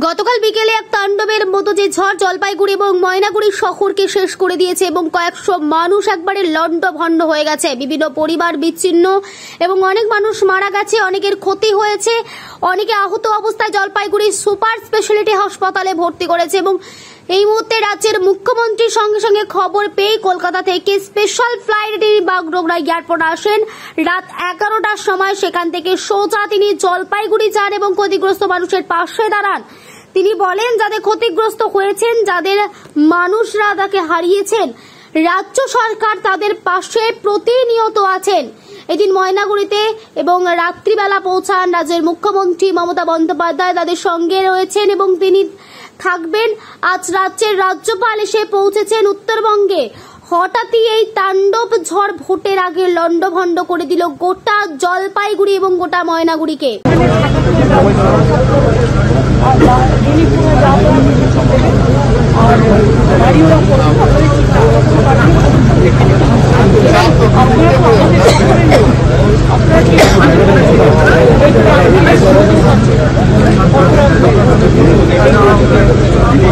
গতকাল বিকেলে এক তাণ্ডবের মতো যে ঝড় জলপাইগুড়ি এবং ময়নাগুড়ি শহরকে শেষ করে দিয়েছে এবং কয়েকশো মানুষ একবারে লণ্ডভণ্ড হয়ে গেছে। বিভিন্ন পরিবার বিচ্ছিন্ন এবং অনেক মানুষ মারা গেছে, অনেকের ক্ষতি হয়েছে, অনেকে আহত অবস্থায় জলপাইগুড়ি সুপার স্পেশালিটি হাসপাতালে ভর্তি করেছে। এবং এই মুহূর্তে রাজ্যের মুখ্যমন্ত্রীর সঙ্গে সঙ্গে খবর পেয়ে কলকাতা থেকে স্পেশাল ফ্লাইটে তিনি বাগডোগরা এয়ারপোর্ট আসেন। রাত 11টার সময় সেখান থেকে সোজা তিনি জলপাইগুড়ি যান এবং ক্ষতিগ্রস্ত মানুষের পাশে দাঁড়ান। তিনি বলেন, যাদের ক্ষতিগ্রস্ত হয়েছেন, যাদের মানুষরা তাকে হারিয়েছেন, রাজ্য সরকার তাদের পাশে প্রতিনিয়ত আছেন। এদিন ময়নাগুড়িতে এবং রাত্রিবেলা পৌঁছান রাজ্যের মুখ্যমন্ত্রী মমতা বন্দ্যোপাধ্যায়, তাদের সঙ্গে রয়েছেন এবং তিনি থাকবেন। আজ রাজ্যের রাজ্যপাল এসে পৌঁছেছেন উত্তরবঙ্গে। হঠাৎই এই তাণ্ডব ঝড় ভোটের আগে লণ্ডভণ্ড করে দিল গোটা জলপাইগুড়ি এবং গোটা ময়নাগুড়িকে।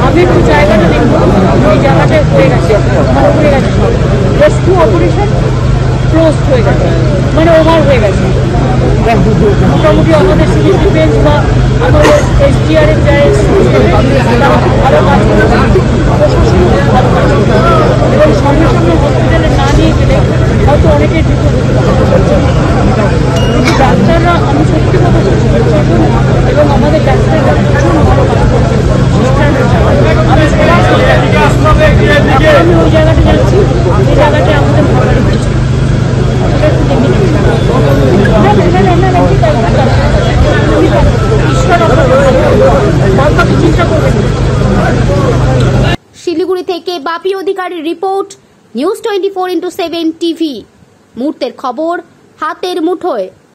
আমি একটু জায়গাটা দেখবো, ওই জায়গাটা হয়ে গেছে, হয়ে গেছে, রেস্কিউ অপারেশন ক্লোজ হয়ে গেছে, মানে ওভার হয়ে গেছে। মোটামুটি আমাদের সিভিল ডিফেন্স বা আমাদের SDRF ভালো কাজ করেছে, প্রশাসন ভালো কাজ করেছে এবং সঙ্গে সঙ্গে হসপিটালে না নিয়ে গেলে হয়তো অনেকের বিপদ ডাক্তাররা, আমি সত্যি কথা বলছি, এবং আমাদের ডাক্তাররা প্রচুর ভালো কাজ করছে। আমি ওই জায়গাটা যাচ্ছি, এই জায়গাটায় আমাদের ভালো হচ্ছে, শিলিগুড়ি থেকে বাপি অধিকারীর রিপোর্ট, নিউজ 24x7 টিভি। মুহূর্তের খবর হাতের মুঠোয়।